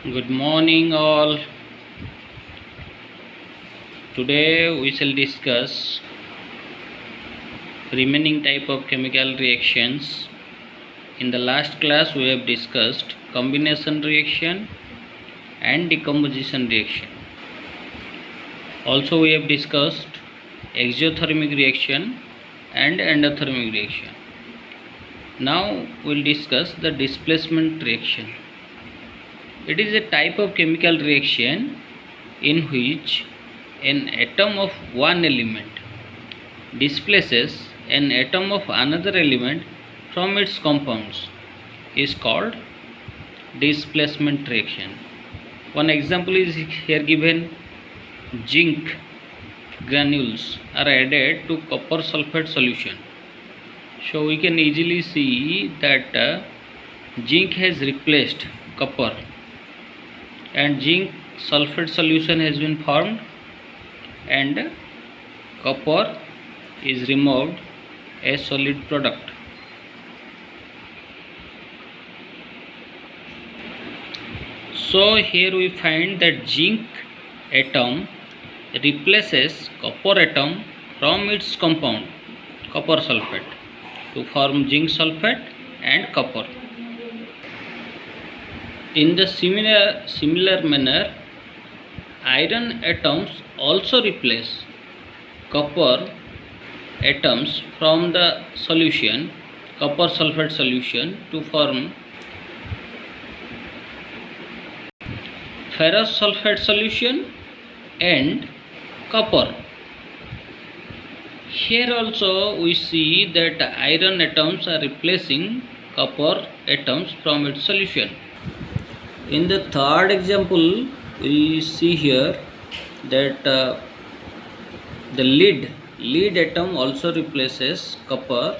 Good morning, all. Today we shall discuss remaining type of chemical reactions. In the last class, we have discussed combination reaction and decomposition reaction. Also, we have discussed exothermic reaction and endothermic reaction. Now, we will discuss the displacement reaction. It is a type of chemical reaction in which an atom of one element displaces an atom of another element from its compounds is called displacement reaction. One example is here given. Zinc granules are added to copper sulfate solution. So we can easily see that zinc has replaced copper and zinc sulfate solution has been formed and copper is removed as solid product. So here we find that zinc atom replaces copper atom from its compound copper sulfate to form zinc sulfate and copper. In the similar manner, iron atoms also replace copper atoms from the solution copper sulfate solution to form ferrous sulfate solution and copper. Here also we see that iron atoms are replacing copper atoms from its solution. In the third example, we see here that the lead atom also replaces copper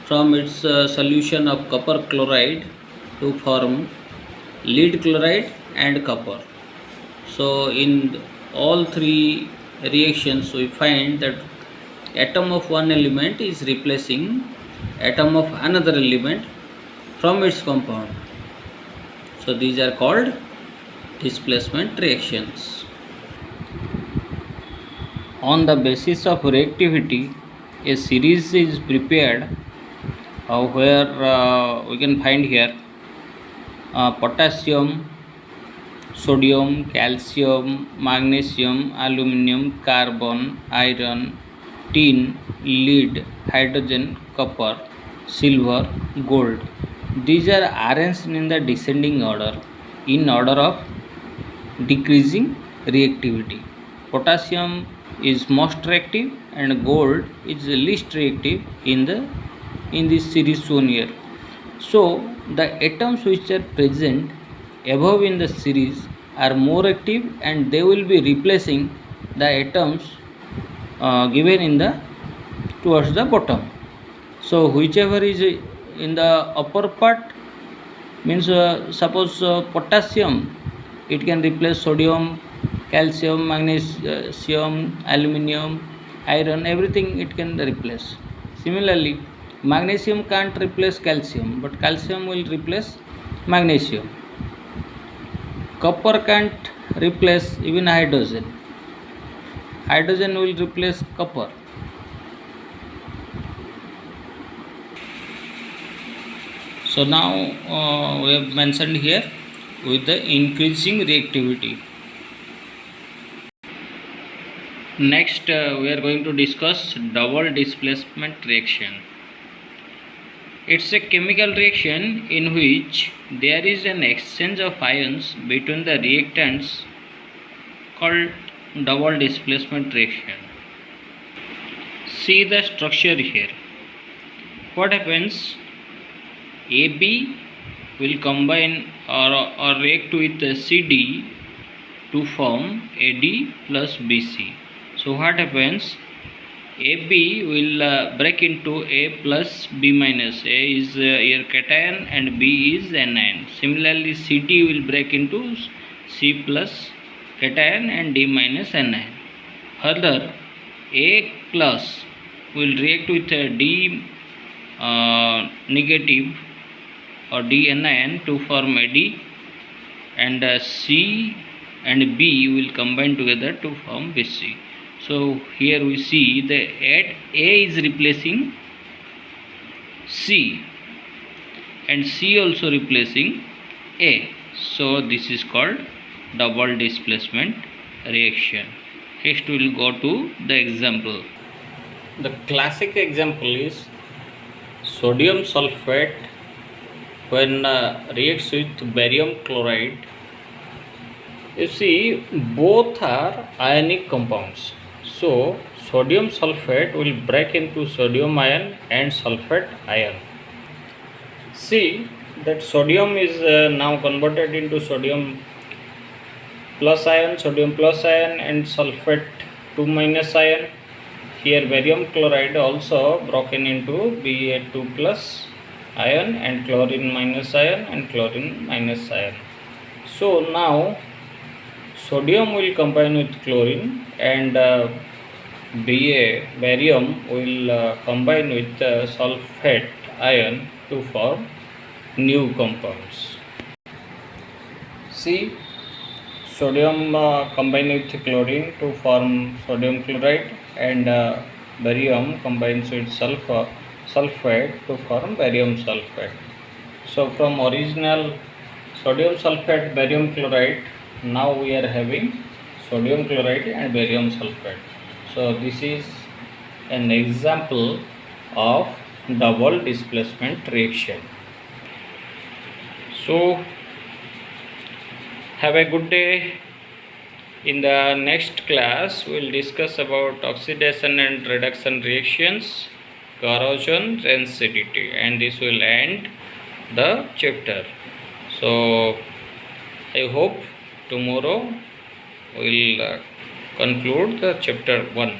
from its solution of copper chloride to form lead chloride and copper. So in all three reactions we find that atom of one element is replacing atom of another element from its compound. So these are called displacement reactions. On the basis of reactivity, a series is prepared where we can find here potassium, sodium, calcium, magnesium, aluminum, carbon, iron, tin, lead, hydrogen, copper, silver, gold. These are arranged in the descending order in order of decreasing reactivity. Potassium is most reactive and gold is the least reactive in this series shown here. So the atoms which are present above in the series are more active and they will be replacing the atoms given in the towards the bottom. So whichever is in the upper part means suppose potassium, it can replace sodium, calcium, magnesium, aluminum, iron, everything it can replace. Similarly, magnesium can't replace calcium, but calcium will replace magnesium. Copper can't replace even hydrogen. Hydrogen will replace copper. So now we have mentioned here with the increasing reactivity. Next we are going to discuss double displacement reaction. It's a chemical reaction in which there is an exchange of ions between the reactants called double displacement reaction. See the structure here. What happens? AB will combine or react with CD to form AD plus BC. So what happens? AB will break into A plus B minus. A is here cation and B is anion. Similarly, CD will break into C plus cation and D minus anion. Further, A plus will react with D negative or D anion to form AD and C and B will combine together to form BC. So here we see the A is replacing C and C also replacing A. So this is called double displacement reaction. Next we will go to the example. The classic example is sodium sulfate when reacts with barium chloride. You see, both are ionic compounds. So sodium sulfate will break into sodium ion and sulfate ion. See that sodium is now converted into sodium plus ion, and sulfate 2 minus ion. Here barium chloride also broken into Ba2 plus ion and chlorine minus ion and chlorine minus ion. So now sodium will combine with chlorine and barium will combine with sulfate ion to form new compounds. See, sodium combine with chlorine to form sodium chloride and barium combines with sulfate to form barium sulfate. So from original sodium sulfate barium chloride, now we are having sodium chloride and barium sulfate. So this is an example of double displacement reaction. So have a good day. In the next class we will discuss about oxidation and reduction reactions, corrosion, and acidity, and this will end the chapter. So I hope tomorrow we will conclude the chapter 1.